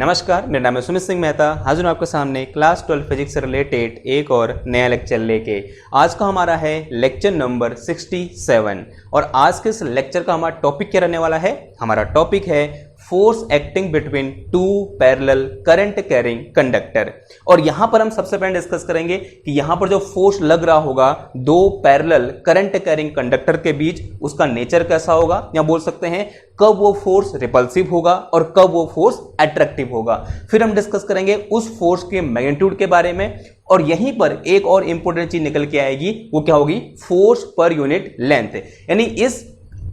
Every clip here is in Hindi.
नमस्कार, मेरा नाम है सुमित सिंह मेहता। हाजिर हूँ आपके सामने क्लास 12 फिजिक्स से रिलेटेड एक और नया लेक्चर लेके। आज का हमारा है लेक्चर नंबर 67 और आज के इस लेक्चर का हमारा टॉपिक क्या रहने वाला है। हमारा टॉपिक है force acting between two parallel current carrying conductor. और यहां पर हम सबसे पहले डिस्कस करेंगे कि यहां पर जो फोर्स लग रहा होगा दो पैरेलल करंट कैरिंग कंडक्टर के बीच, उसका नेचर कैसा होगा, या बोल सकते हैं कब वो फोर्स रिपल्सिव होगा और कब वो फोर्स अट्रैक्टिव होगा। फिर हम डिस्कस करेंगे उस फोर्स के मैग्नीट्यूड के बारे में, और यहीं पर एक और इंपॉर्टेंट चीज निकल के आएगी, वो क्या होगी, फोर्स पर यूनिट लेंथ। यानी इस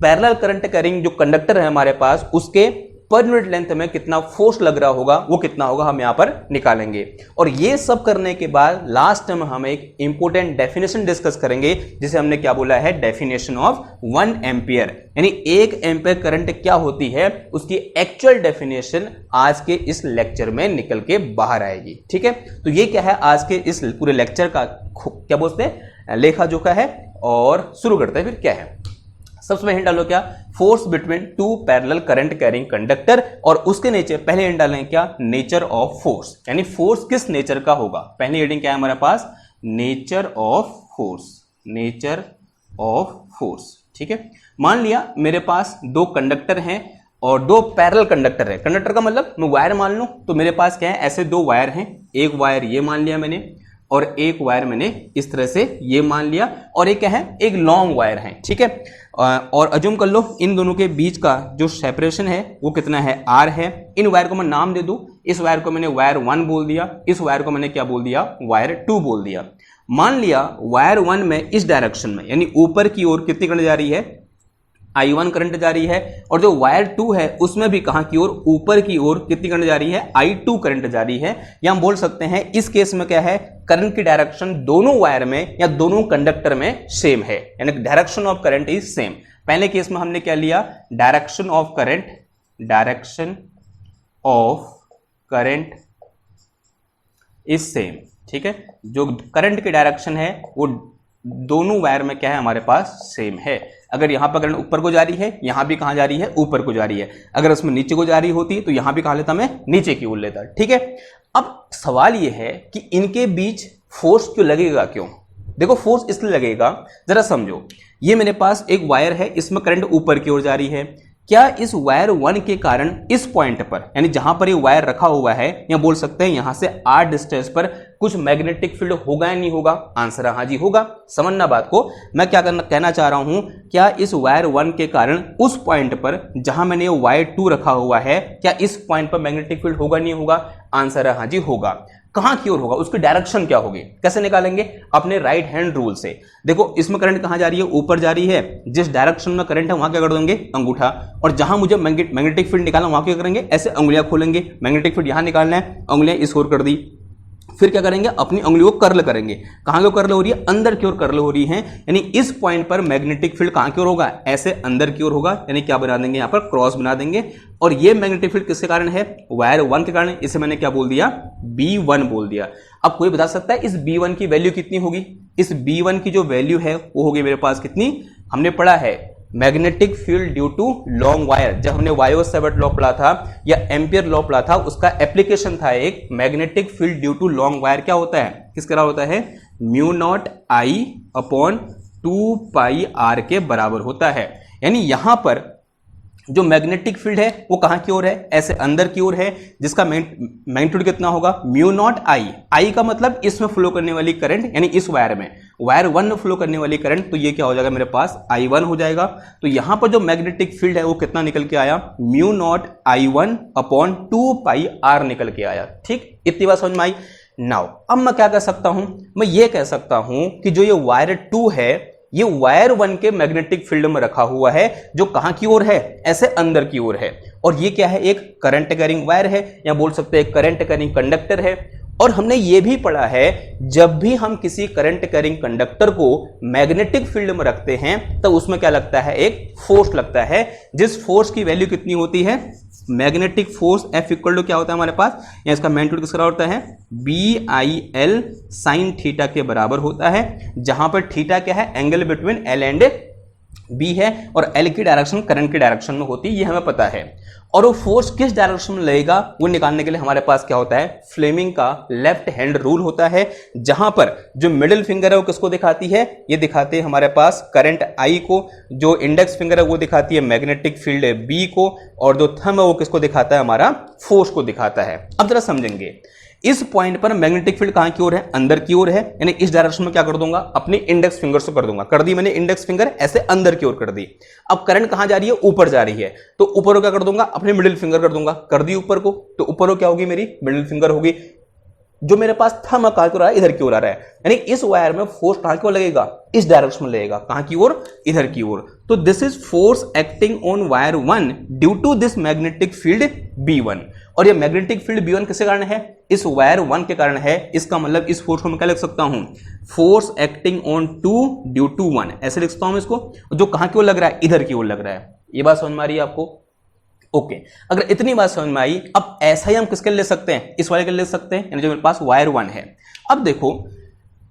पैरेलल करंट कैरिंग जो कंडक्टर है हमारे पास, उसके पर यूनिट लेंथ में कितना फोर्स लग रहा होगा, वो कितना होगा हम यहां पर निकालेंगे। और ये सब करने के बाद लास्ट में हम एक इंपॉर्टेंट डेफिनेशन डिस्कस करेंगे, जिसे हमने क्या बोला है, डेफिनेशन ऑफ 1 एम्पियर। यानी 1 एम्पियर करंट क्या होती है, उसकी एक्चुअल डेफिनेशन आज के इस लेक्चर में निकल के बाहर आएगी। ठीक है, तो ये क्या है आज के इस पूरे लेक्चर का क्या बोलते हैं, लेखा जोखा है। और शुरू करते हैं, फिर क्या है। सबसे पहले हिंट डालो क्या, force between two parallel current carrying conductor, और उसके नेचर पहले हिंट डालें क्या, नेचर ऑफ फोर्स। यानी फोर्स किस नेचर का होगा। पहली हेडिंग क्या है हमारे पास, nature of force, nature of force. ठीक है, मान लिया मेरे पास दो कंडक्टर हैं और दो पैरेलल कंडक्टर है। कंडक्टर का मतलब मैं वायर मान लूं, तो मेरे पास क्या है, ऐसे दो वायर हैं। एक वायर ये मान लिया मैंने, और एक वायर मैंने इस तरह से ये मान लिया, और एक क्या है, एक लॉन्ग वायर है। ठीक है, और अज्यूम कर लो इन दोनों के बीच का जो सेपरेशन है वो कितना है, r है। इन वायर को मैं नाम दे दूं, इस वायर को मैंने वायर 1 बोल दिया, इस वायर को मैंने क्या बोल दिया, वायर 2 बोल दिया। मान लिया वायर 1 में इस डायरेक्शन में, यानी ऊपर की ओर कितनी करंट जा रही है, I1 करंट जा रही है, और जो वायर 2 है उसमें भी कहां की ओर, ऊपर की ओर कितनी करंट जा रही है, I2 करंट जा रही है। या हम बोल सकते हैं इस केस में क्या है, करंट की डायरेक्शन दोनों वायर में या दोनों कंडक्टर में सेम है, यानी direction of current is same. पहले केस में हमने क्या लिया, direction of current, direction of current is same. ठीक है, जो करंट की डायरेक्शन है वो दोनों वायर में क्या है, हमारे पास सेम है। अगर यहां पर करंट ऊपर को जा रही है, यहां भी कहां जा रही है, ऊपर को जा रही है। अगर उसमें नीचे को जा रही होती तो यहां भी कहा लेता, मैं नीचे की ओर लेता। ठीक है, अब सवाल यह है कि इनके बीच फोर्स क्यों लगेगा, क्यों। देखो फोर्स इसलिए लगेगा, जरा समझो। ये मेरे पास एक वायर है, इसमें करंट ऊपर की ओर जा रही है। क्या इस वायर 1 के कारण इस पॉइंट पर, यानी जहां पर ये वायर रखा हुआ है, या बोल सकते हैं यहां से r डिस्टेंस पर कुछ मैग्नेटिक फील्ड होगा या नहीं होगा, आंसर है हाँ जी होगा। समझना बात को, मैं क्या कहना चाह रहा हूं, क्या इस वायर 1 के कारण उस पॉइंट पर जहां मैंने ये वायर 2 रखा हुआ है, क्या इस पॉइंट पर मैग्नेटिक फील्ड होगा नहीं होगा, आंसर है हाँ जी होगा। कहां की ओर होगा, उसकी डायरेक्शन क्या होगी, कैसे निकालेंगे, अपने राइट हैंड रूल से। देखो इसमें करंट कहां जा रही है, ऊपर जा रही है। जिस डायरेक्शन में करंट है वहां क्या कर देंगे, अंगूठा। और जहां मुझे मैग्नेटिक फील्ड निकालना वहां क्या करेंगे, ऐसे उंगलियां खोलेंगे। मैग्नेटिक फील्ड यहां निकालना है, उंगलियां इस ओर कर दी। फिर क्या करेंगे, अपनी उंगलियों को कर्ल करेंगे। कहां की कर्ल हो रही है, अंदर की ओर कर्ल हो रही है। यानी इस पॉइंट पर मैग्नेटिक फील्ड कहां की ओर होगा, ऐसे अंदर की ओर होगा। यानी क्या बना देंगे, यहां पर क्रॉस बना देंगे। और ये मैग्नेटिक फील्ड किसके कारण है, वायर 1 के कारण। इसे मैंने क्या बोल दिया, B1 बोल दिया। अब कोई बता सकता है इस B1 की वैल्यू कितनी होगी। इस B1 की जो वैल्यू है वो होगी मेरे पास कितनी, हमने पढ़ा है magnetic field due to long wire. जब हमने वायो-सेवर्ट लॉ पढ़ा था या एम्पियर लॉ पढ़ा था, उसका एप्लीकेशन था एक, magnetic field due to long wire क्या होता है, किस तरह होता है, μ0 I अपॉन 2 पाई r के बराबर होता है। यानी यहां पर जो मैग्नेटिक फील्ड है वो कहां की ओर है, ऐसे अंदर की ओर है, जिसका मैग्नीट्यूड कितना होगा, μ0 I का मतलब इसमें फ्लो करने वाली करंट, यानी इस वायर में, वायर 1 में फ्लो करने वाली करंट, तो ये क्या हो जाएगा मेरे पास, I1 हो जाएगा। तो यहां पर जो मैग्नेटिक फील्ड है वो कितना निकल के आया, μ0 I1 अपॉन 2 पाई r निकल के आया। ठीक, इतनी बात समझ में आई। नाउ अब मैं क्या कह सकता हूं, मैं ये कह सकता हूं कि जो ये वायर 2 है, ये वायर 1 के मैग्नेटिक फील्ड में रखा हुआ है, जो कहां की ओर है, ऐसे अंदर की ओर है। और ये क्या है, एक करंट कैरिंग वायर है, या बोल सकते हैं करंट कैरिंग कंडक्टर है। और हमने ये भी पढ़ा है, जब भी हम किसी करंट कैरिंग कंडक्टर को मैग्नेटिक फील्ड में रखते हैं तब तो उसमें क्या लगता है, एक फोर्स लगता है, जिस फोर्स की वैल्यू कितनी होती है, magnetic force F equal to क्या होता है हमारे पास, या इसका मैग्नीट्यूड किसका होता है, BIL साइन थीटा के बराबर होता है, जहां पर थीटा क्या है, angle between L and B है और एल की डायरेक्शन करंट की डायरेक्शन में होती है, ये हमें पता है। और वो फोर्स किस डायरेक्शन में लगेगा वो निकालने के लिए हमारे पास क्या होता है, फ्लेमिंग का लेफ्ट हैंड रूल होता है, जहां पर जो मिडिल फिंगर है वो किसको दिखाती है, ये दिखाते हैं हमारे पास करंट आई को, जो इंडेक्स फिंगर है वो दिखाती है मैग्नेटिक फील्ड बी को, और जो थंब है वो किसको दिखाता है, हमारा फोर्स को दिखाता है। अब जरा समझेंगे, इस पॉइंट पर मैग्नेटिक फील्ड कहां की ओर है, अंदर की ओर है, यानी इस डायरेक्शन में क्या कर दूंगा, अपनी इंडेक्स फिंगर से कर दूंगा, कर दी मैंने इंडेक्स फिंगर ऐसे अंदर की ओर कर दी। अब करंट कहां जा रही है, ऊपर जा रही है, तो ऊपर को क्या कर दूंगा, अपनी मिडिल फिंगर कर दूंगा, कर दी ऊपर को, तो ऊपर को क्या होगी, मेरी मिडिल फिंगर होगी। जो मेरे पास थंब कहां की ओर आ रहा है, इधर की ओर आ रहा है, यानी इस वायर में फोर्स कहां की ओर लगेगा, इस डायरेक्शन में लगेगा, कहां की ओर, इधर की ओर। तो this is force acting on wire 1 due to this magnetic field B1, और ये मैग्नेटिक फील्ड B1 किसके कारण है, इस वायर 1 के कारण है। इसका मतलब इस फोर्स को मैं क्या लिख सकता हूं, force acting on 2 due to 1, ऐसे लिख सकता हूं इसको, जो कहां की ओर लग रहा है, इधर की ओर लग रहा है। ये बात समझ में आ रही है आपको? ओके, अगर इतनी बात समझ में आई, अब ऐसा ही हम किसके लिए ले सकते हैं, इस वाले के लिए ले सकते हैं, यानी जो मेरे पास वायर 1 है। अब देखो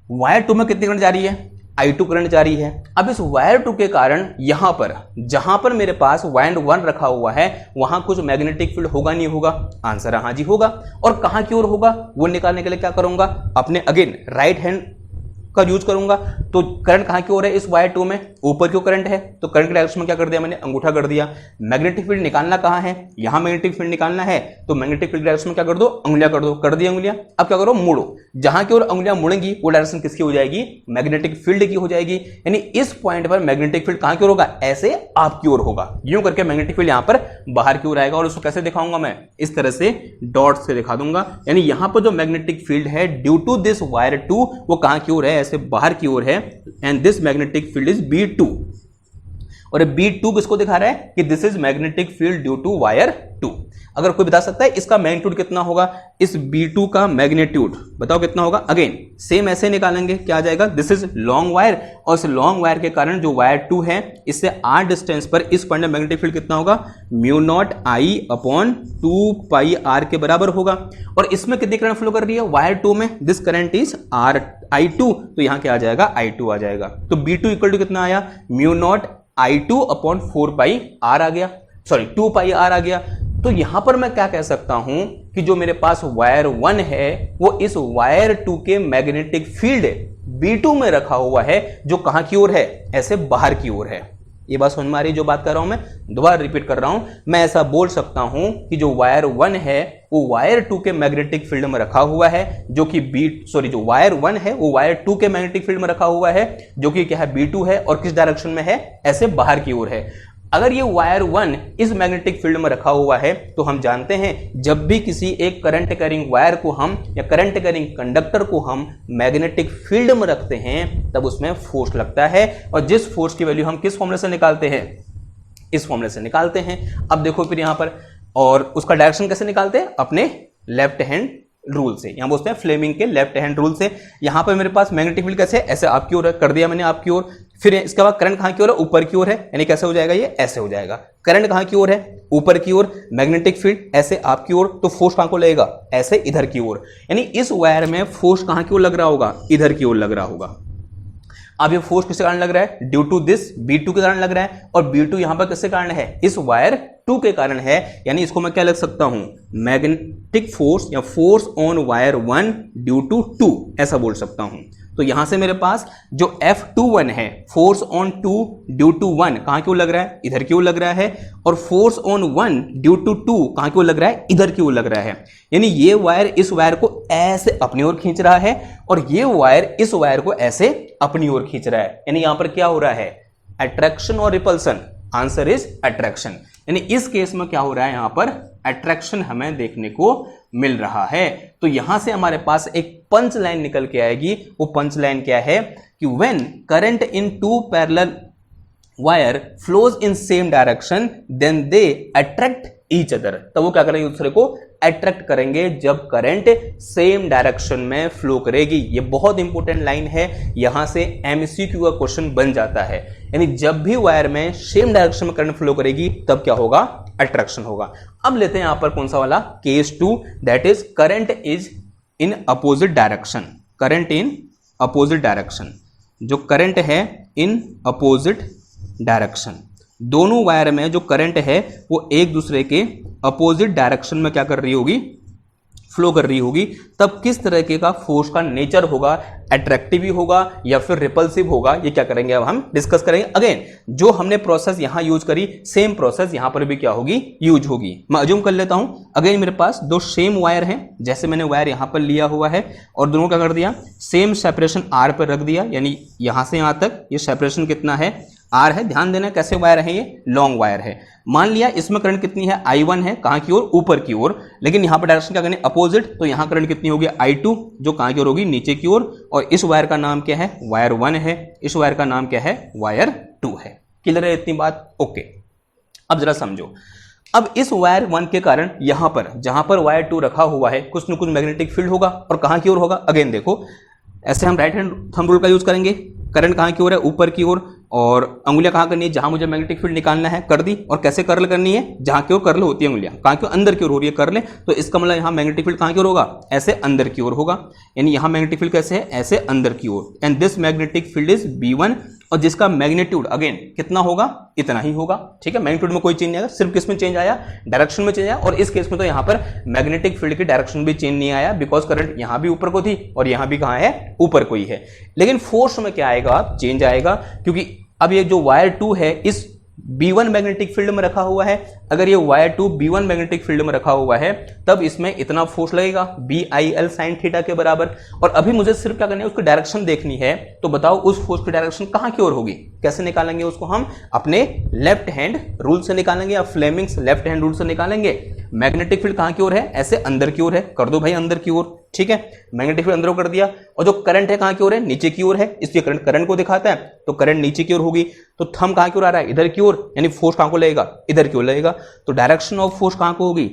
वायर 2 में कितनी करंट जा रही है, I2 करंट जा रही है। अब इस वायर 2 के कारण यहां पर जहां पर मेरे पास वायर 1 रखा हुआ है वहां कुछ मैग्नेटिक फील्ड होगा नहीं होगा, आंसर है हाँ जी होगा। और कहां की ओर होगा वो निकालने के लिए क्या करूंगा, अपने अगेन राइट हैंड का यूज करूंगा। तो करंट कहां की ओर है, इस वायर 2 में ऊपर क्यों करंट है, तो करंट के डायरेक्शन में क्या कर दिया मैंने, अंगूठा कर दिया। मैग्नेटिक फील्ड निकालना कहां है, यहां मैग्नेटिक फील्ड निकालना है, तो मैग्नेटिक फील्ड डायरेक्शन में क्या कर दो, अंगुलियां कर दो, कर दी अंगुलियां। अब क्या करो, मोड़ो, जहां की ओर अंगुलियां मुड़ेंगी वो डायरेक्शन किसकी हो जाएगी, मैग्नेटिक फील्ड की हो जाएगी। यानी इस पॉइंट पर मैग्नेटिक फील्ड कहां की ओर होगा, ऐसे आपकी ओर होगा, यूं करके मैग्नेटिक फील्ड यहां पर बाहर की ओर आएगा। और उसको कैसे दिखाऊंगा मैं, इस तरह से डॉट से दिखा दूंगा। यानी यहां पर जो मैग्नेटिक फील्ड है ड्यू टू दिस वायर 2 वो कहां की ओर है, ऐसे बाहर की ओर है, and this magnetic field is B2। और B2 किसको दिखा रहा है कि this is magnetic field due to wire 2। अगर कोई बता सकता है इसका मैग्नीट्यूड कितना होगा, इस B2 का मैग्नीट्यूड बताओ कितना होगा, अगेन सेम ऐसे निकालेंगे, क्या आ जाएगा, दिस इज लॉन्ग वायर, और इस लॉन्ग वायर के कारण जो वायर 2 है इससे r डिस्टेंस पर इस पॉइंट में मैग्नेटिक फील्ड कितना होगा, μ0I/2πr के बराबर होगा। और इसमें कितनी करंट फ्लो कर रही है, वायर 2 में दिस करंट इज I2, तो यहां क्या आ जाएगा, I2 आ जाएगा। तो B2 इक्वल टू कितना आया, μ0I2/4πr आ गया, सॉरी 2πr आ गया। तो यहां पर मैं क्या कह सकता हूं कि जो मेरे पास वायर 1 है वो इस वायर 2 के मैग्नेटिक फील्ड B2 में रखा हुआ है, जो कहां की ओर है, ऐसे बाहर की ओर है। ये बात समझ में आ रही है जो बात कर रहा हूं मैं, दोबारा रिपीट कर रहा हूं। मैं ऐसा बोल सकता हूं कि जो वायर 1 है वो वायर 2 के मैग्नेटिक फील्ड में रखा हुआ है, जो कि जो वायर 1 है वो वायर 2 के मैग्नेटिक फील्ड में रखा हुआ है, जो कि क्या है, B2 है, और किस डायरेक्शन में है, ऐसे बाहर की ओर है। अगर ये वायर 1 इस मैग्नेटिक फील्ड में रखा हुआ है तो हम जानते हैं जब भी किसी एक करंट कैरिंग वायर को हम या करंट कैरिंग कंडक्टर को हम मैग्नेटिक फील्ड में रखते हैं तब उसमें फोर्स लगता है, और जिस फोर्स की वैल्यू हम किस फॉर्मूले से निकालते हैं, इस फॉर्मूले से निकालते हैं। अब देखो फिर यहां पर, और उसका डायरेक्शन कैसे निकालते हैं, अपने लेफ्ट हैंड रूल से, यहां बोलते हैं फ्लेमिंग के लेफ्ट हैंड रूल से। यहां पर मेरे पास मैग्नेटिक फील्ड कैसे, ऐसे आपकी ओर कर दिया मैंने, आपकी ओर। फिर इसके बाद करंट कहां की ओर है, ऊपर की ओर है, यानी कैसे हो जाएगा, ये ऐसे हो जाएगा। करंट कहां की ओर है, ऊपर की ओर, मैग्नेटिक फील्ड ऐसे आपकी ओर, तो फोर्स कहां को लगेगा, ऐसे इधर की ओर। यानी इस वायर में फोर्स कहां की ओर लग रहा होगा, इधर की ओर लग रहा होगा। अब ये फोर्स किसके कारण लग रहा है, ड्यू टू दिस B2 के कारण लग रहा है, और B2 यहां पर किसके कारण है, इस वायर 2 के कारण है। यानी इसको मैं क्या लिख सकता हूं, मैग्नेटिक फोर्स या force on wire 1 due to 2, ऐसा बोल सकता हूं। तो यहां से मेरे पास जो F21 है, फोर्स ऑन 2 ड्यू टू 1 कहां की ओर लग रहा है, इधर की ओर लग रहा है, और फोर्स ऑन 1 ड्यू टू 2 कहां की ओर लग रहा है, इधर की ओर लग रहा है। यानी ये वायर इस वायर को ऐसे अपनी ओर खींच रहा है, और ये वायर इस वायर को ऐसे अपनी ओर खींच रहा है। यानी यहां पर क्या हो रहा है, अट्रैक्शन और रिपल्सन, आंसर इज अट्रैक्शन। यानी इस केस में क्या हो रहा है, यहां पर अट्रैक्शन हमें देखने को मिल रहा है। तो यहां से हमारे पास एक पंच लाइन निकल के आएगी। वो पंच लाइन क्या है कि when current in 2 parallel wire flows in same direction then they attract each other. तब वो क्या करेंगे, दूसरे को अट्रैक्ट करेंगे जब करंट सेम डायरेक्शन में फ्लो करेगी। ये बहुत इंपॉर्टेंट लाइन है, यहां से MCQ का क्वेश्चन बन जाता है। यानी जब भी वायर में सेम डायरेक्शन में करंट फ्लो करेगी तब क्या होगा, अट्रैक्शन होगा। अब लेते हैं यहां पर कौन सा वाला, case 2, that is current is in opposite direction. Current in opposite direction, जो करंट है इन अपोजिट डायरेक्शन। दोनों वायर में जो करंट है वो एक दूसरे के अपोजिट डायरेक्शन में क्या कर रही होगी, फ्लो कर रही होगी। तब किस तरीके का फोर्स का नेचर होगा, अट्रैक्टिव ही होगा या फिर रिपल्सिव होगा, ये क्या करेंगे अब हम डिस्कस करेंगे। अगेन जो हमने प्रोसेस यहां यूज करी सेम प्रोसेस यहां पर भी क्या होगी, यूज होगी। मैं अज्यूम कर लेता हूं अगेन मेरे पास दो सेम वायर हैं, जैसे मैंने वायर यहां पर लिया हुआ है और दोनों क्या कर दिया, सेम सेपरेशन आर पर रख दिया, यानी यहां से यहां तक ये सेपरेशन कितना है, आर है। ध्यान देना कैसे वायर है, ये लॉन्ग वायर है। मान लिया इसमें करंट कितनी है, I1 है, कहां की ओर, ऊपर की ओर, लेकिन यहां पर डायरेक्शन क्या करनी, अपोजिट, तो यहां करंट कितनी होगी, I2, जो कहां की ओर होगी, नीचे की ओर। और इस वायर का नाम क्या है, वायर 1 है, इस वायर का नाम क्या है, वायर 2 है। क्लियर है इतनी बात, ओके। अब जरा समझो, अब इस वायर 1 के कारण यहां पर जहां पर वायर 2 रखा हुआ है कुछ न कुछ मैग्नेटिक फील्ड होगा, और कहां की ओर होगा, अगेन देखो ऐसे हम राइट हैंड थंब रूल का यूज करेंगे। करंट कहां की ओर है, ऊपर की ओर, और अंगुलियां कहां करनी है, जहां मुझे मैग्नेटिक फील्ड निकालना है, कर दी। और कैसे कर्ल करनी है, जहां की ओर कर्ल होती है अंगुलियां, कहां की ओर, अंदर की ओर हो रही है कर्ल, तो इसका मतलब यहां मैग्नेटिक फील्ड कहां की ओर होगा, ऐसे अंदर की ओर होगा। यानी यहां मैग्नेटिक फील्ड कैसे है, ऐसे अंदर की ओर। And this magnetic field is B1, और जिसका मैग्नीट्यूड अगेन कितना होगा, इतना ही होगा। ठीक है, मैग्नीट्यूड में कोई चेंज नहीं आया, सिर्फ किसमें चेंज आया, डायरेक्शन में चेंज आया। और इस केस में तो यहां पर मैग्नेटिक फील्ड की डायरेक्शन भी चेंज नहीं आया, बिकॉज करंट यहां भी ऊपर को थी और यहां भी कहां है, ऊपर को ही है। लेकिन फोर्स में क्या आएगा, चेंज आएगा, क्योंकि अब ये जो वायर 2 है इस B1 मैग्नेटिक फील्ड में रखा हुआ है। अगर ये वायर 2 B1 मैग्नेटिक फील्ड में रखा हुआ है तब इसमें इतना फोर्स लगेगा BIL sin थीटा के बराबर। और अभी मुझे सिर्फ क्या करना है, उसकी डायरेक्शन देखनी है। तो बताओ उस फोर्स की डायरेक्शन कहां की ओर होगी, कैसे निकालेंगे उसको, हम अपने लेफ्ट हैंड रूल से निकालेंगे या फ्लेमिंग्स लेफ्ट हैंड रूल से निकालेंगे। मैग्नेटिक फील्ड कहां की ओर है, ऐसे अंदर की ओर है, कर दो भाई अंदर की ओर। ठीक है, मैग्नेटिक फील्ड अंदर कर दिया, और जो करंट है कहां की ओर है, नीचे की ओर है, इसलिए करंट करंट को दिखाता है, तो करंट नीचे की ओर होगी। तो थंब कहां की ओर आ रहा है, इधर की ओर, यानी फोर्स कहां को लगेगा, इधर की ओर लगेगा। तो डायरेक्शन ऑफ फोर्स कहां को होगी,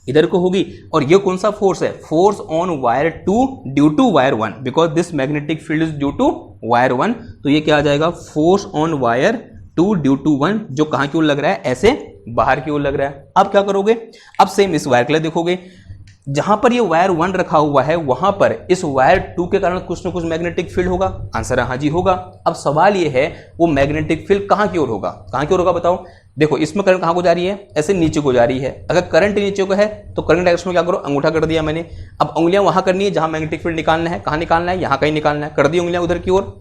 इधर को होगी। और ये कौन सा फोर्स है, force on wire 2 due to wire 1, because this magnetic field is due to wire 1। तो ये क्या आ जाएगा, force on wire 2 due to 1, जो कहां की ओर लग रहा है, ऐसे बाहर की ओर लग रहा है। अब क्या करोगे, अब सेम इस वायर के लिए देखोगे, जहां पर ये वायर 1 रखा हुआ है वहां पर इस वायर 2 के कारण कुछ ना कुछ मैग्नेटिक फील्ड होगा। आंसर है हाँ जी होगा। अब सवाल ये है वो मैग्नेटिक फील्ड कहां की ओर होगा, कहां की ओर होगा बताओ। देखो इसमें करंट कहां को जा रही है, ऐसे नीचे को जा रही है। अगर करंट नीचे को है तो करंट डायरेक्शन में क्या करो, अंगूठा कर दिया मैंने। अब उंगलियां वहां करनी है जहां मैग्नेटिक फील्ड निकालना है, कहां निकालना है, यहां कहीं निकालना है, कर दी उंगलियां उधर की ओर।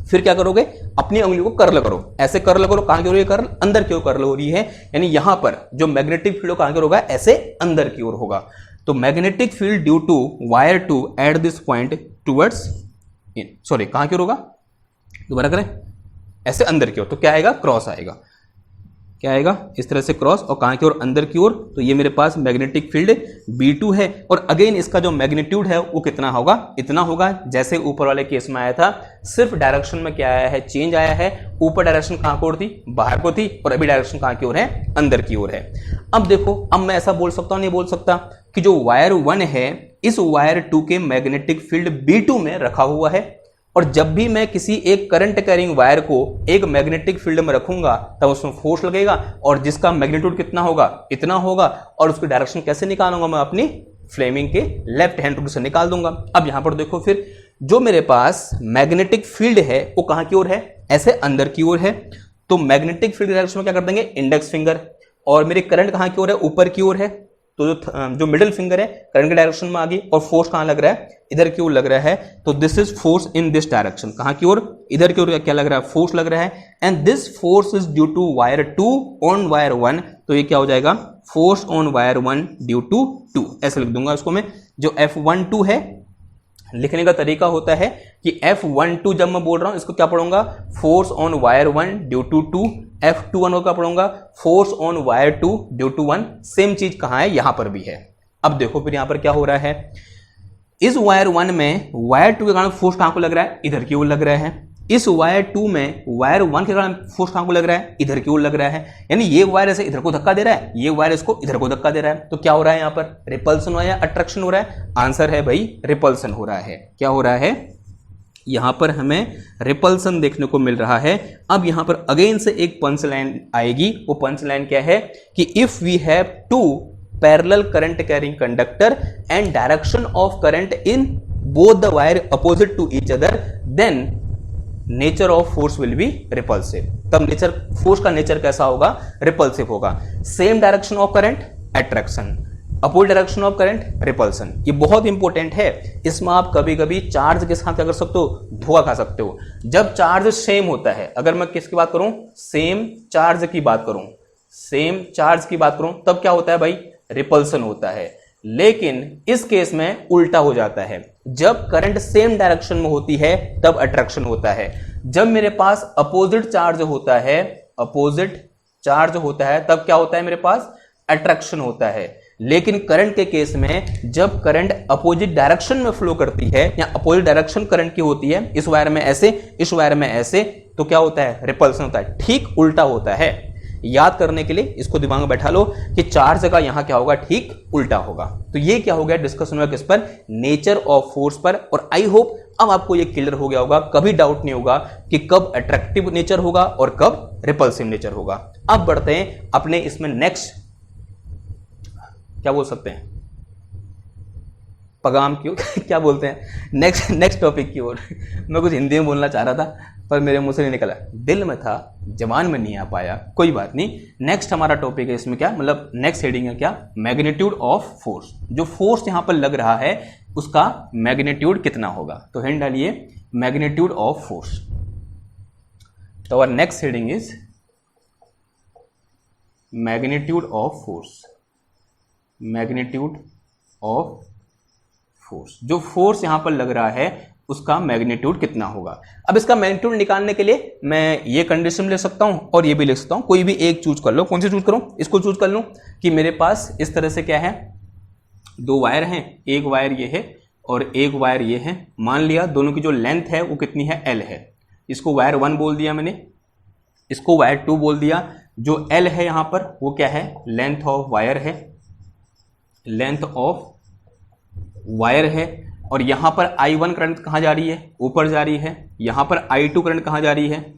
फिर क्या करोगे, अपनी उंगली को कर्ल करो, ऐसे कर्ल करो, कहां की ओर कर्ल, अंदर की ओर कर्ल हो रही है। यानी यहां पर जो मैग्नेटिक फील्ड कहां की ओर होगा, ऐसे अंदर की ओर होगा। तो magnetic field due to wire 2 at this point towards in, sorry कहां की ओर होगा, दोबारा करें, ऐसे अंदर की ओर। तो क्या आएगा, क्रॉस आएगा, क्या आएगा, इस तरह से क्रॉस, और कहां की ओर, अंदर की ओर। तो ये मेरे पास मैग्नेटिक फील्ड B2 है। और अगेन इसका जो मैग्नीट्यूड है वो कितना होगा, इतना होगा, जैसे ऊपर वाले केस में आया था। सिर्फ डायरेक्शन में क्या आया है, चेंज आया है। ऊपर डायरेक्शन कहां की ओर थी, बाहर को थी, और अभी डायरेक्शन कहां की ओर है, अंदर की ओर है। अब देखो, अब मैं ऐसा बोल सकता हूं, नहीं बोल सकता, कि जो वायर 1 है इस वायर 2 के मैग्नेटिक फील्ड B2 में रखा हुआ है। और जब भी मैं किसी एक करंट कैरिंग वायर को एक मैग्नेटिक फील्ड में रखूंगा तब उसमें फोर्स लगेगा, और जिसका मैग्नीट्यूड कितना होगा, इतना होगा। और उसकी डायरेक्शन कैसे निकालूंगा, मैं अपनी फ्लेमिंग के लेफ्ट हैंड रूल से निकाल दूंगा। अब यहां पर देखो, फिर जो मेरे पास मैग्नेटिक फील्ड है वो कहां की ओर है, ऐसे अंदर की ओर है। तो मैग्नेटिक फील्ड डायरेक्शन में क्या कर देंगे, इंडेक्स फिंगर। और मेरी करंट कहां की ओर है, ऊपर की ओर है। तो जो मिडिल फिंगर है करंट के डायरेक्शन में आ गई, और फोर्स कहां लग रहा है, इधर की ओर लग रहा है। तो this is force in this direction, कहां की ओर, इधर की ओर क्या लग रहा है, फोर्स लग रहा है। And this force is due to wire 2 on wire 1। तो ये क्या हो जाएगा, force on wire 1 due to 2, ऐसे लिख दूंगा उसको मैं। जो F12 है, लिखने का तरीका होता है कि F12 जब मैं बोल रहा हूं इसको क्या पढ़ूंगा, force on wire 1 due to 2। F21 को क्या पढ़ूंगा, force on wire 2 due to 1। Same चीज कहां है, यहां पर भी है। अब देखो फिर यहां पर क्या हो रहा है, इस वायर 1 में वायर 2 के कारण फोर्स कहां को लग रहा है, इधर की ओर लग रहा है। इस वायर 2 में वायर 1 के कारण फोर्स कहां को लग रहा है, इधर की ओर लग रहा है। यानी ये वायर ऐसे इधर को धक्का दे रहा है, ये वायर इसको इधर को धक्का दे रहा है। तो क्या हो रहा है, यहां पर रिपल्सन हो रहा है या अट्रैक्शन हो रहा है, आंसर है भाई रिपल्सन हो रहा है। क्या हो रहा है, यहां पर हमें रिपल्सन देखने को मिल रहा है। अब यहां पर अगेन से एक पंच लाइन आएगी, वो पंच लाइन क्या है कि if we have 2 parallel current carrying conductor and direction of current in both the wire opposite to each other, then nature of force will be repulsive। तब नेचर, फोर्स का नेचर कैसा होगा, रिपल्सिव होगा। Same direction of current, attraction, opposite direction of current, repulsion. ये बहुत इंपॉर्टेंट है। इसमें आप कभी कभी चार्ज के साथ क्या कर सकते हो, धोखा खा सकते हो। जब चार्ज सेम होता है, अगर मैं किसकी बात करूं, सेम चार्ज की बात करूं, सेम चार्ज की बात करूं, तब क्या होता है भाई, रिपल्सन होता है। लेकिन इस केस में उल्टा हो जाता है। जब करंट सेम डायरेक्शन में होती है तब अट्रैक्शन होता है। जब मेरे पास अपोजिट चार्ज होता है, अपोजिट चार्ज होता है, तब क्या होता है, मेरे पास अट्रैक्शन होता है। लेकिन करंट के केस में जब करंट अपोजिट डायरेक्शन में फ्लो करती है या अपोजिट डायरेक्शन करंट की होती है, इस वायर में ऐसे, इस वायर में ऐसे, तो क्या होता है, रिपल्सन होता है। ठीक उल्टा होता है। याद करने के लिए इसको दिमाग में बैठा लो कि चार्ज का यहां क्या होगा, ठीक उल्टा होगा। तो ये क्या हो गया, डिस्कशन हुआ किस पर, नेचर ऑफ फोर्स पर। और आई होप अब आपको ये क्लियर हो गया होगा, कभी डाउट नहीं होगा कि कब अट्रैक्टिव नेचर होगा और कब रिपल्सिव नेचर होगा। अब बढ़ते हैं अपने इसमें नेक्स्ट, क्या बोल सकते हैं, पगाम की ओर क्या बोलते हैं, नेक्स्ट टॉपिक की ओर। मैं कुछ हिंदी में बोलना चाह रहा था पर मेरे मुंह से नहीं निकला, दिल में था, जबान में नहीं आ पाया, कोई बात नहीं। नेक्स्ट हमारा टॉपिक है, इसमें क्या मतलब, नेक्स्ट हेडिंग है क्या, मैग्नीट्यूड ऑफ फोर्स। जो फोर्स यहां पर लग रहा है उसका मैग्नीट्यूड कितना होगा। तो हेड डालिए मैग्नीट्यूड ऑफ फोर्स। तो our next heading is magnitude of force, magnitude of force. जो फोर्स यहां पर लग रहा है उसका मैग्नीट्यूड कितना होगा। अब इसका मैग्नीट्यूड निकालने के लिए मैं ये कंडीशन ले सकता हूं और ये भी लिख सकता हूं, कोई भी एक चूज कर लो। कौन सी चूज करूं, इसको चूज कर लूं कि मेरे पास इस तरह से क्या है, दो वायर हैं, एक वायर ये है और एक वायर ये है। मान लिया दोनों की जो लेंथ है वो कितनी है, L है। इसको वायर 1 बोल दिया मैंने, इसको वायर 2 बोल दिया। जो L है यहां पर वो क्या है, लेंथ ऑफ वायर है, लेंथ ऑफ वायर है। और यहां पर I1 करंट कहां जा रही है, ऊपर जा रही है। यहां पर I2 करंट कहां जा रही है,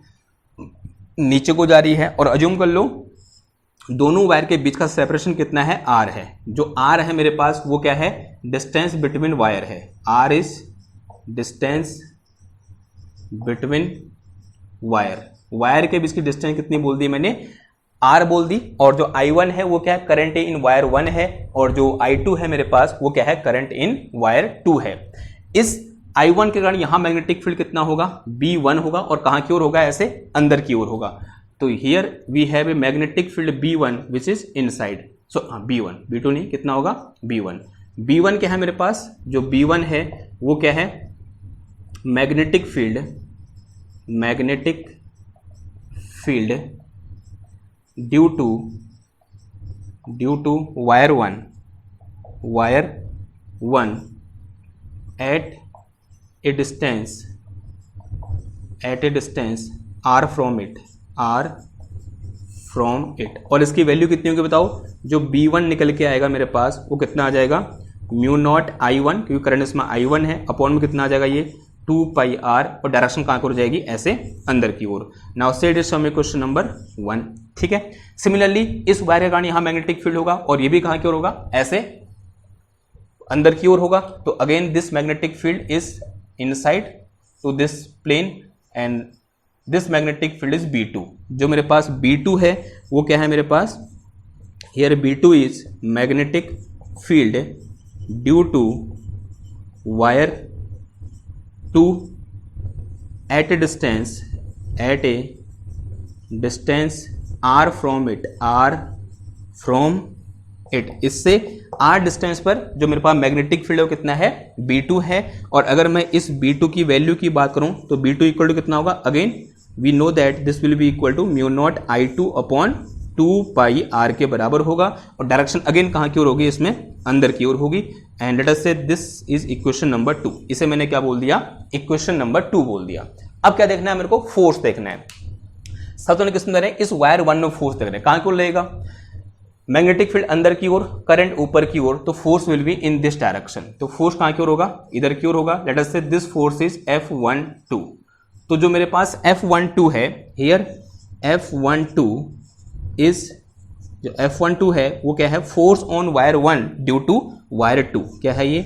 नीचे को जा रही है। और अज्यूम कर लो दोनों वायर के बीच का सेपरेशन कितना है, R है। जो R है मेरे पास वो क्या है, डिस्टेंस बिटवीन वायर है। R is distance between wire, wire के बीच की डिस्टेंस कितनी बोल दी मैंने, R बोल दी। और जो I1 है वो क्या है, करंट इन वायर 1 है। और जो I2 है मेरे पास वो क्या है, करंट इन वायर 2 है। इस I1 के कारण यहां मैग्नेटिक फील्ड कितना होगा, B1 होगा। और कहां की ओर होगा, ऐसे अंदर की ओर होगा। तो here we have a magnetic field B1 which is inside. So B1, B2 नहीं, कितना होगा, B1। B1 क्या है मेरे पास, जो B1 है वो क्या है, magnetic field, magnetic field due to wire 1 at a distance R from it. और इसकी वैल्यू कितनी होगी बताओ, जो B1 निकल के आएगा मेरे पास वो कितना आ जाएगा, म्यू नॉट I1, क्योंकि करंट इसमें I1 है, अपॉन में कितना आ जाएगा ये 2 r। और डायरेक्शन कहां की ओर जाएगी, ऐसे अंदर की ओर। Now set is some question number 1। ठीक है। सिमिलरली इस वायर के कारण यहां मैग्नेटिक फील्ड होगा और ये भी कहां की ओर होगा, ऐसे अंदर की ओर होगा। तो again this magnetic field is inside to this plane and this magnetic field is B2। जो मेरे पास B2 है वो क्या है मेरे पास, here B2 is magnetic field due to wire 2 at a distance R from it. इससे R डिस्टेंस पर जो मेरे पास मैग्नेटिक फील्ड है वो कितना है, B2 है। और अगर मैं इस B2 की वैल्यू की बात करूं तो B2 इक्वल टू कितना होगा, again we know that this will be equal to mu naught I2 upon 2 pi R के बराबर होगा। और डायरेक्शन अगेन कहां की ओर होगी, इसमें अंदर की ओर होगी। एंड लेट अस से दिस इज इक्वेशन नंबर 2। इसे मैंने क्या बोल दिया, इक्वेशन नंबर 2 बोल दिया। अब क्या देखना है मेरे को, फोर्स देखना है। सबसे किसमें दे रहे हैं, इस वायर 1 में फोर्स देख रहे हैं, कहां की ओर लगेगा, मैग्नेटिक फील्ड अंदर की ओर, करंट ऊपर की ओर। तो force will be in this direction. तो फोर्स कहां की ओर होगा, इधर की ओर होगा। लेट अस से दिस फोर्स इज F12। तो जो मेरे पास F12 है, हियर F12 इज, जो F12 है वो क्या है, force on wire 1 due to wire 2। क्या है ये,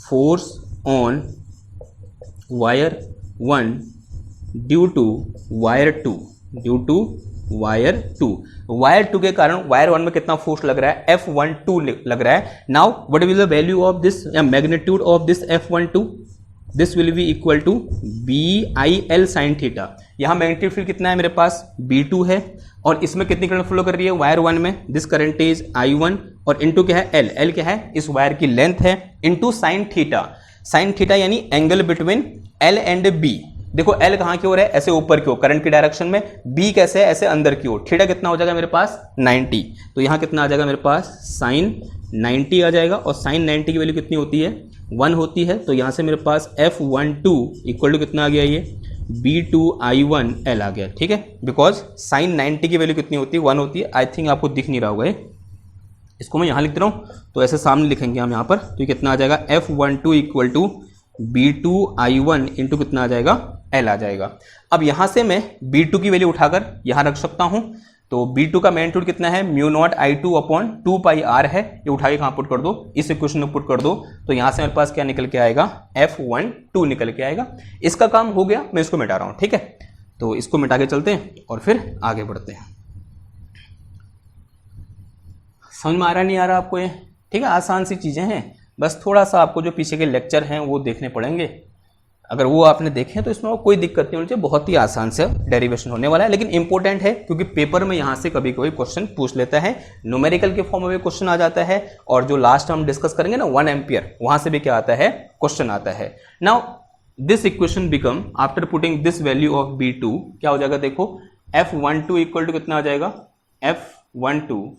force on wire 1 due to wire 2। Due to wire 2। Wire 2 के कारण वायर 1 में कितना फोर्स लग रहा है, F12 लग रहा है। Now what will the value of this या magnitude of this F12, this will be equal to BIL sin theta. यहाँ मैग्नेटिक फील्ड कितना है मेरे पास, B2 है, और इसमें कितनी करंट फ्लो कर रही है वायर 1 में, दिस करंट इज I1, और इनटू क्या है L, L क्या है इस वायर की लेंथ है, into sine theta. Sine theta यानी angle between L and B। देखो L कहाँ की ओर है, ऐसे ऊपर की ओर करंट की डायरेक्शन में, B कैसे है ऐसे अंदर की ओर। थीटा कितना हो जाएगा मेरे पास 90, तो यहाँ कितना आ जाएगा मेरे पास साइन 90 आ जाएगा, और साइन 90 की वैल्यू कितनी होती है 1 होती है। तो यहाँ से मेरे पास F12 इक्वल टू कितना आ गया, ये B2I1L आ गया, ठीक है, बिकॉज साइन 90 की वैल्यू कितनी होती है 1 होती है। आई थिंक आपको दिख नहीं रहा होगा, इसको मैं यहाँ लिख रहा हूँ, तो ऐसे सामने लिखेंगे हम यहाँ पर, तो ये कितना आ जाएगा F12 equal to B2I1 into कितना आ जाएगा L आ जाएगा। अब यहाँ से मैं B2 की वैल्यू उठाकर यहाँ रख सकता हूँ, तो B2 का मैग्नीट्यूड कितना है mu naught I2 upon 2 pi R है, ये उठा के कहाँ पुट कर दो, इस इक्वेशन में पुट कर दो, तो यहाँ से मेरे पास क्या निकल के आएगा F12 निकल के आएगा। इसका काम हो गया, मैं इसको मिटा रहा हूँ, ठीक है, तो इसको मिटा के चलते हैं और फिर आगे बढ़ते हैं। समझ में आ रहा नहीं आ रहा आपको ये, ठीक है, आसान सी चीज़ें हैं, बस थोड़ा सा आपको जो पीछे के लेक्चर हैं वो देखने पड़ेंगे। अगर वो आपने देखे तो इसमें कोई दिक्कत नहीं होनी चाहिए, बहुत ही आसान से डेरिवेशन होने वाला है, लेकिन इंपॉर्टेंट है क्योंकि पेपर में यहाँ से कभी कभी क्वेश्चन पूछ लेता है, न्यूमेरिकल के फॉर्म में भी क्वेश्चन आ जाता है, और जो लास्ट हम डिस्कस करेंगे ना 1 एम्पियर, वहां से भी क्या आता है क्वेश्चन आता है। Now this equation become after putting this value of B2 क्या हो जाएगा, देखो F12 इक्वल टू कितना आ जाएगा, F12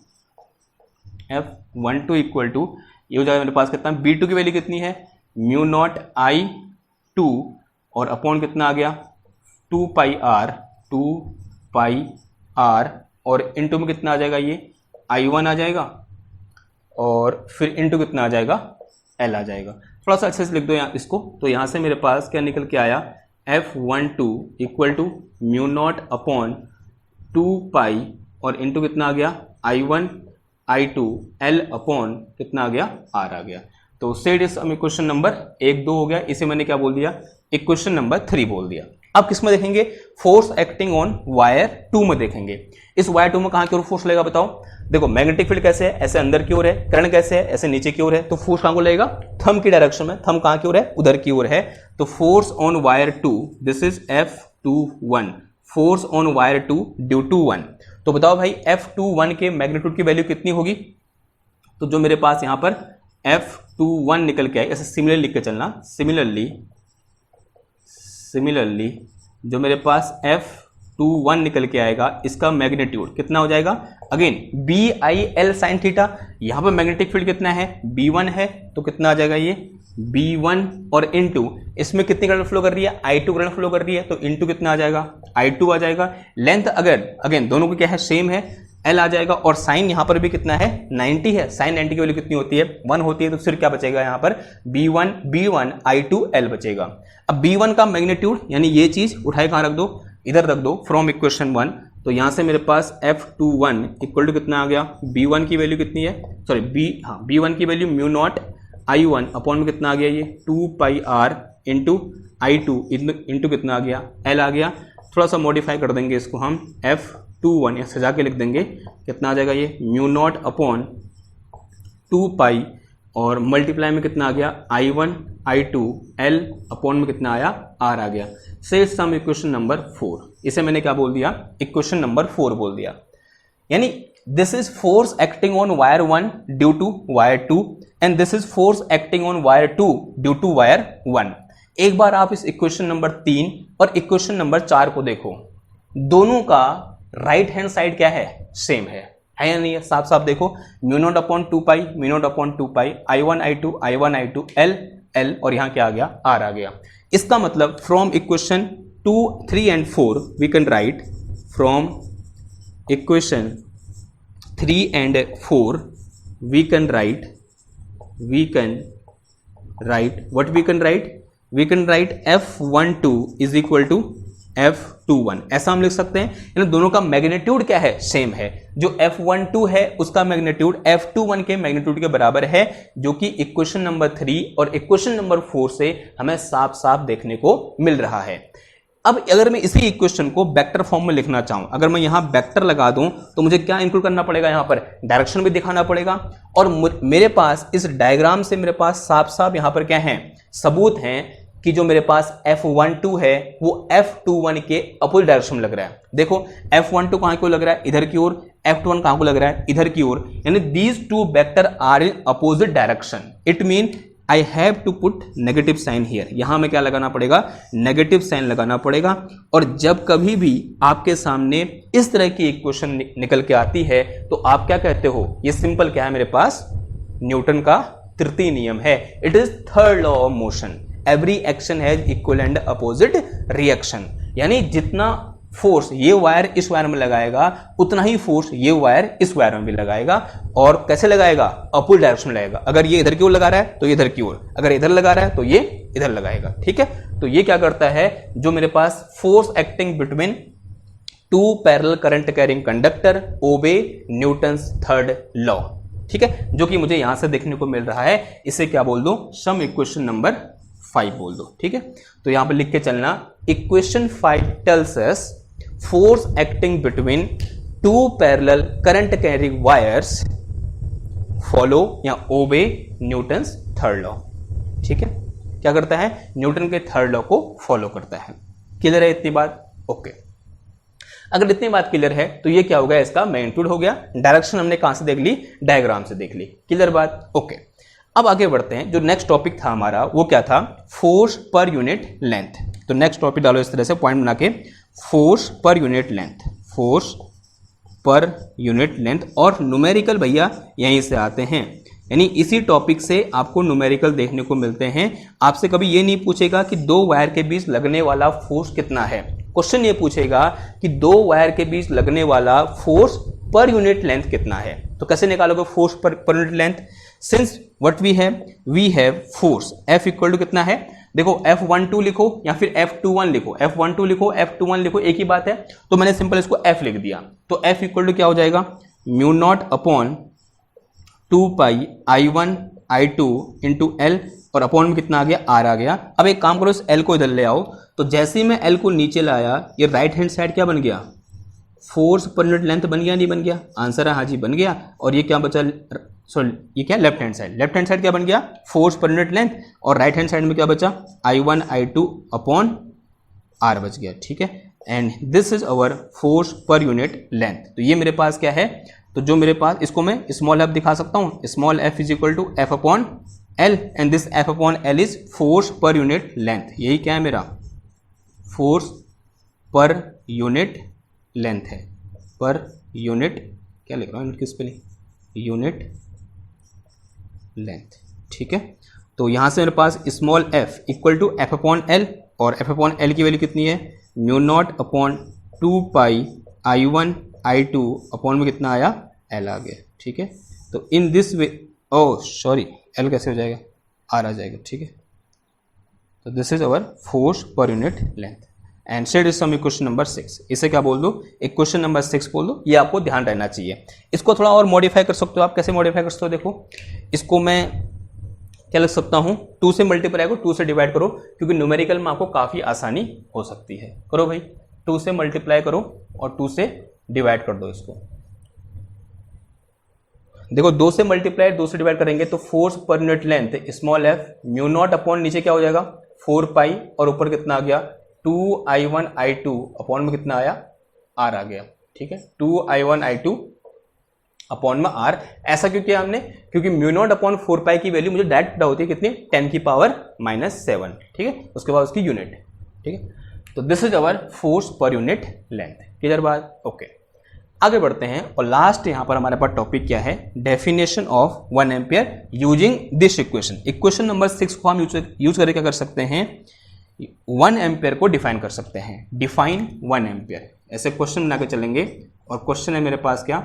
इक्वल टू ये हो जाएगा मेरे पास कितना, B2 की वैल्यू कितनी है म्यू नॉट I2 और अपॉन कितना आ गया 2 पाई R और इनटू में कितना आ जाएगा, ये I1 आ जाएगा, और फिर इनटू कितना आ जाएगा L आ जाएगा। थोड़ा सा अच्छे से लिख दो यहाँ इसको, तो यहाँ से मेरे पास क्या निकल के आया F12 equal to mu naught upon 2 pi और इनटू कितना आ गया I1 I2 L अपॉन कितना आ गया R आ गया। तो सेट इस इक्वेशन नंबर 1-2 हो गया, इसे मैंने क्या बोल दिया इक्वेशन नंबर 3 बोल दिया। अब किस में देखेंगे, फोर्स एक्टिंग ऑन वायर 2 में देखेंगे। इस वायर 2 में कहाँ की ओर फोर्स लगेगा बताओ, देखो मैग्नेटिक फील्ड कैसे है ऐसे अंदर की ओर है, करंट कैसे है ऐसे नीचे की ओर है, तो फोर्स कहाँ को लगेगा थंब की डायरेक्शन में, थंब कहाँ की ओर है उधर की ओर है, तो force on wire 2 this is F21, force on wire 2 due to 1। तो बताओ भाई F21 के मैग्नीट्यूड की वैल्यू कितनी होगी, तो जो मेरे पास यहाँ पर F21 निकल के आए, ऐसे सिमिलरली लिख के चलना, सिमिलरली जो मेरे पास F21 निकल के आएगा इसका मैग्नीट्यूड कितना हो जाएगा, अगेन BIL sin थीटा, यहाँ पर मैग्नेटिक फील्ड कितना है B1 है, तो कितना आ जाएगा ये B1 और इनटू इसमें कितनी करंट फ्लो कर रही है I2 करंट फ्लो कर रही है, तो इनटू कितना आ जाएगा I2 आ जाएगा। लेंथ अगर अगेन दोनों को क्या है सेम है L आ जाएगा, और साइन यहाँ पर भी कितना है 90 है, साइन 90 की वैल्यू कितनी होती है 1 होती है, तो फिर क्या बचेगा यहाँ पर B1 I2 L बचेगा। अब B1 का मैग्नीट्यूड यानी ये चीज उठाए कहाँ रख दो, इधर रख दो फ्रॉम इक्वेशन 1, तो यहाँ से मेरे पास F21 इक्वल टू कितना आ गया, B1 की वैल्यू कितनी है, सॉरी B1 की value mu naught I1 upon में कितना आ गया, ये 2 pi R into I2 into कितना आ गया L आ गया। थोड़ा सा मॉडिफाई कर देंगे इसको हम F21 या सजा के लिख देंगे, कितना आ जाएगा ये म्यू नॉट अपॉन 2 पाई और मल्टीप्लाई में कितना आ गया I1 I2 L अपॉन में कितना आया R आ गया। से सम इक्वेशन नंबर 4, इसे मैंने क्या बोल दिया इक्वेशन नंबर 4 बोल दिया, यानी this is force acting on wire 1 due to wire 2 and this is force acting on wire 2 due to wire 1। एक बार आप इस इक्वेशन नंबर 3 और इक्वेशन नंबर 4 को देखो, दोनों का राइट हैंड साइड क्या है सेम है या नहीं है, साफ साफ देखो म्यू नॉट अपॉन 2 पाई mu naught upon 2 pi I1 I2 L L और यहाँ क्या आ गया R आ गया। इसका मतलब from equation 2, 3 and 4 we can write, from equation 3 and 4 we can write what we can write, we can write F12 is equal to F21, ऐसा हम लिख सकते हैं, यानी दोनों का मैग्नीट्यूड क्या है सेम है, जो F12 है उसका मैग्नीट्यूड F21 के मैग्नीट्यूड के बराबर है, जो कि इक्वेशन नंबर 3 और इक्वेशन नंबर 4 से हमें साफ साफ देखने को मिल रहा है। अब अगर मैं इसी इक्वेशन को वेक्टर फॉर्म में लिखना चाहूं, अगर मैं यहां वेक्टर लगा दूं तो मुझे क्या इंक्लूड करना पड़ेगा, यहां पर डायरेक्शन भी दिखाना पड़ेगा। और मेरे पास इस डायग्राम से मेरे पास साफ साफ यहां पर क्या है, सबूत हैं कि जो मेरे पास F12 है वो F21 के अपोजिट डायरेक्शन में लग रहा है। देखो F12 कहां को लग रहा है, इधर की ओर, F21 कहां को लग रहा है, इधर की ओर, यानी these two vector are in opposite direction. It mean I have to put negative sign here, यहां में क्या लगाना पड़ेगा, नेगेटिव साइन लगाना पड़ेगा। और जब कभी भी आपके सामने इस तरह की इक्वेशन निकल के आती है तो आप क्या कहते हो, ये सिंपल क्या है, मेरे पास न्यूटन का तृतीय नियम है, it is third law of motion, every action has equal and opposite reaction. यानी जितना फोर्स ये वायर इस वायर में लगाएगा उतना ही फोर्स ये वायर इस वायर में भी लगाएगा। और कैसे लगाएगा, अपोजिट डायरेक्शन में लगाएगा। अगर ये इधर की ओर लगा रहा है तो ये इधर की ओर, अगर इधर लगा रहा है तो ये इधर लगाएगा। ठीक है, तो ये क्या करता है, जो मेरे पास force acting between two parallel current carrying conductor obey Newton's third law. ठीक है, जो कि मुझे यहां से देखने को मिल रहा है, इसे क्या बोल दो, सम इक्वेशन नंबर 5 बोल दो। ठीक है, तो यहां पर लिख के चलना, equation 5 tells us force acting between two parallel current carrying wires follow या ओबे न्यूटन्स थर्ड लॉ। ठीक है, क्या करता है, न्यूटन के थर्ड लॉ को फॉलो करता है। क्लियर है इतनी बात? ओके, अगर इतनी बात क्लियर है तो ये क्या हो गया, इसका मैग्नीट्यूड हो गया। डायरेक्शन हमने कहां से देख ली, डायग्राम से देख ली। क्लियर बात? ओके, अब आगे बढ़ते हैं। जो नेक्स्ट टॉपिक था हमारा वो क्या था, फोर्स पर यूनिट लेंथ। तो नेक्स्ट टॉपिक डालो इस तरह से पॉइंट बना के, force per unit length, force per unit length. और न्यूमेरिकल भैया यहीं से आते हैं, यानी इसी टॉपिक से आपको न्यूमेरिकल देखने को मिलते हैं। आपसे कभी ये नहीं पूछेगा कि दो वायर के बीच लगने वाला फोर्स कितना है, क्वेश्चन ये पूछेगा कि दो वायर के बीच लगने वाला फोर्स पर यूनिट लेंथ कितना है। तो कैसे निकालोगे force per unit length, since what we have force F equal to कितना है, देखो F12 लिखो या फिर F21 लिखो, F12 लिखो, F21 लिखो, एक ही बात है। तो मैंने सिंपल इसको F लिख दिया। तो F इक्वल टू क्या हो जाएगा, mu naught upon 2 pi I1 I2 into L, और अपॉन में कितना आ गया, R आ गया। अब एक काम करो, इस L को इधर ले आओ। तो जैसे ही मैं L को नीचे लाया, ये राइट हैंड साइड क्या बन गया, फोर्स पर यूनिट लेंथ बन गया, नहीं बन गया? आंसर है हाँ जी, बन गया। और ये क्या बचा, सॉरी ये क्या, left hand side, left hand side क्या बन गया, फोर्स पर यूनिट लेंथ। और राइट हैंड साइड में क्या बचा, I1 I2 अपॉन R बच गया। ठीक है, and this is our force per unit length. तो ये मेरे पास क्या है, तो जो मेरे पास, इसको मैं स्मॉल f दिखा सकता हूँ, small f is equal to F upon L, and this F upon L is force per unit length. यही क्या है मेरा, फोर्स पर यूनिट लेंथ है, पर यूनिट, क्या लिख रहा हूँ, यूनिट की स्पेलिंग, यूनिट लेंथ। ठीक है, तो यहां से मेरे पास small f equal to F upon L, और F अपॉन L की वैल्यू कितनी है, mu naught upon 2 pi I1 I2 upon में कितना आया, L आ गया। ठीक है, तो in this way, oh sorry, L कैसे हो जाएगा, R आ जाएगा। ठीक है, तो this is our force per unit length and set is some equation number 6। इसे क्या बोल दो, इक्वेशन नंबर 6 बोल दो। ये आपको ध्यान रहना चाहिए। इसको थोड़ा और मॉडिफाई कर सकते हो आप, कैसे मॉडिफाई कर सकते हो, देखो इसको मैं क्या लिख सकता हूँ, 2 से मल्टीप्लाई करो, 2 से डिवाइड करो, क्योंकि न्यूमेरिकल में आपको काफ़ी आसानी हो सकती है। करो भाई, 2 से मल्टीप्लाई करो और 2 से डिवाइड कर दो इसको। देखो 2 से मल्टीप्लाई 2 से डिवाइड करेंगे तो force per unit length small f mu naught upon नीचे क्या हो जाएगा 4 पाई, और ऊपर कितना आ गया 2I1 I2 अपॉन में कितना आया R आ गया। ठीक है, 2I1 I2 अपॉन में R। ऐसा क्यों किया हमने, क्योंकि म्यू नॉट अपॉन 4 पाई की वैल्यू मुझे डायरेक्ट पता होती है कितनी, 10 की पावर -7। ठीक है, उसके बाद उसकी यूनिट। ठीक है, तो this is our force per unit length. Clear बात? ओके, आगे बढ़ते हैं। और लास्ट यहां पर हमारे पास टॉपिक क्या है, definition of 1 ampere using this equation. Equation number 6 को हम यूज करके क्या कर सकते हैं, 1 एम्पियर को डिफाइन कर सकते हैं। डिफाइन 1 एम्पियर, ऐसे क्वेश्चन बना के चलेंगे। और क्वेश्चन है मेरे पास क्या,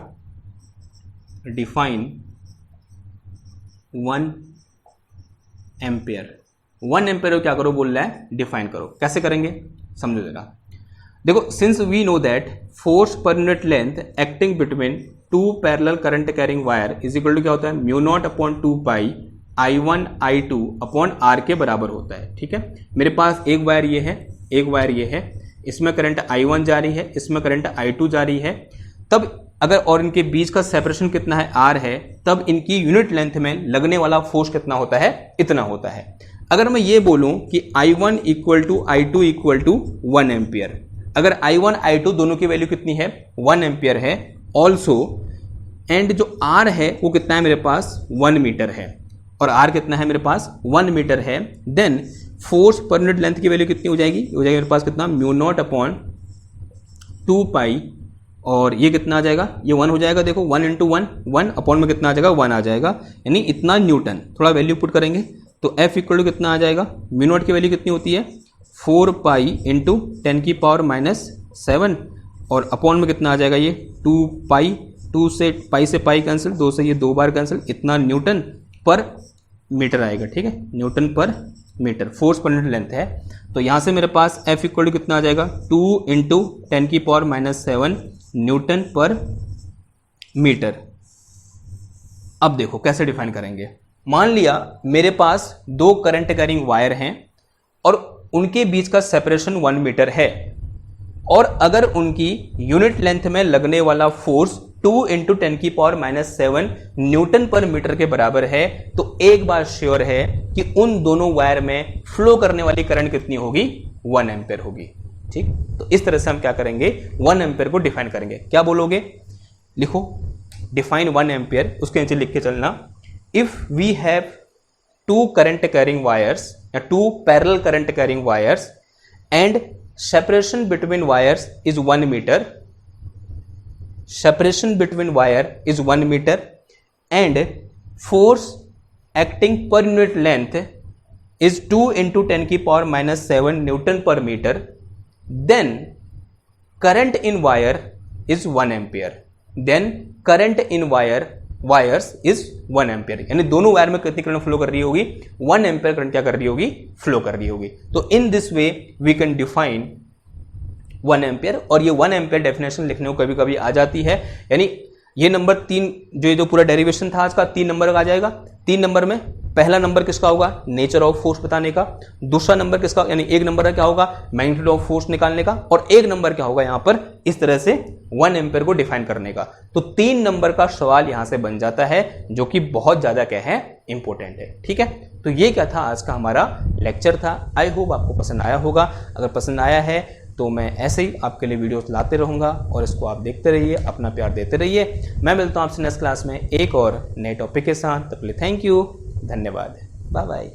डिफाइन 1 एम्पियर। 1 एम्पियर को क्या करो बोल रहा है, डिफाइन करो। कैसे करेंगे समझो जरा। देखो, since we know that force per unit length acting between 2 parallel current carrying wire is equal to क्या होता है, mu naught upon 2 pi I1 I2 upon R के बराबर होता है। ठीक है, मेरे पास एक वायर ये है, एक वायर ये है, इसमें करंट I1 जा रही है, इसमें करंट I2 जा रही है, तब अगर और इनके बीच का सेपरेशन कितना है R है, तब इनकी यूनिट लेंथ में लगने वाला फोर्स कितना होता है, इतना होता है। अगर मैं ये बोलूं कि I1 equal to I2 equal to 1 ampere, अगर I1 I2 दोनों की वैल्यू कितनी है, 1 एम्पियर है ऑल्सो, एंड जो R है वो कितना है मेरे पास 1 मीटर है, और R कितना है मेरे पास 1 मीटर है, then force per unit length की वैल्यू कितनी हो जाएगी, मेरे पास कितना म्यू नॉट अपॉन 2 पाई, और ये कितना आ जाएगा, ये 1 हो जाएगा, देखो 1 इंटू 1 अपॉन में कितना आ जाएगा 1 आ जाएगा, यानी इतना न्यूटन। थोड़ा वैल्यू पुट करेंगे तो F इक्वल टू कितना आ जाएगा, म्यू नॉट की वैल्यू कितनी होती है 4 पाई इंटू 10 की पावर -7, और अपॉन में कितना आ जाएगा ये 2 पाई, 2 से पाई कैंसिल, 2 से ये 2 बार कैंसिल, इतना न्यूटन पर मीटर आएगा। ठीक है, newton per meter force per unit length है। तो यहाँ से मेरे पास F इक्वल टू कितना आ जाएगा 2 इंटू 10 की पावर -7 न्यूटन पर मीटर। अब देखो कैसे डिफाइन करेंगे। मान लिया मेरे पास 2 करंट कैरिंग वायर हैं और उनके बीच का सेपरेशन 1 मीटर है, और अगर उनकी यूनिट लेंथ में लगने वाला फोर्स 2 इंटू 10 की पावर -7 न्यूटन पर मीटर के बराबर है, तो एक बात श्योर है कि उन दोनों वायर में फ्लो करने वाली करंट कितनी होगी, 1 एम्पियर होगी। ठीक, तो इस तरह से हम क्या करेंगे, 1 एम्पियर को डिफाइन करेंगे। क्या बोलोगे, लिखो डिफाइन 1 एम्पियर, उसके नीचे लिख के चलना, if we have 2 current carrying wires या 2 parallel current carrying wires and separation between wires is 1 meter, separation between wire is 1 meter, and force acting per unit length is 2 into 10 की power -7 Newton per metre, then current in wire is 1 ampere, then current in wires is 1 ampere, यानी दोनों वायर में कितनी करंट फ्लो कर रही होगी, 1 एम्पियर करंट क्या कर रही होगी, फ्लो कर रही होगी। तो in this way we can define 1 ampere, और ये 1 एम्पियर डेफिनेशन लिखने को कभी कभी आ जाती है, यानी ये नंबर 3 जो पूरा डेरिवेशन था आज का 3 नंबर का आ जाएगा। 3 नंबर में पहला नंबर किसका होगा, नेचर ऑफ फोर्स बताने का, दूसरा नंबर किसका, यानी एक नंबर का क्या होगा, मैग्नीट्यूड ऑफ फोर्स निकालने का, और एक नंबर क्या होगा यहां पर इस तरह से 1 एम्पियर को डिफाइन करने का। तो 3 नंबर का सवाल यहां से बन जाता है, जो कि बहुत ज्यादा क्या है, इंपॉर्टेंट है। ठीक है, तो ये क्या था आज का हमारा लेक्चर था। आई होप आपको पसंद आया होगा। अगर पसंद आया है तो मैं ऐसे ही आपके लिए वीडियोस लाते रहूँगा, और इसको आप देखते रहिए, अपना प्यार देते रहिए। मैं मिलता हूँ आपसे नेक्स्ट क्लास में एक और नए टॉपिक के साथ। तब तक के लिए थैंक यू, धन्यवाद, बाय बाय।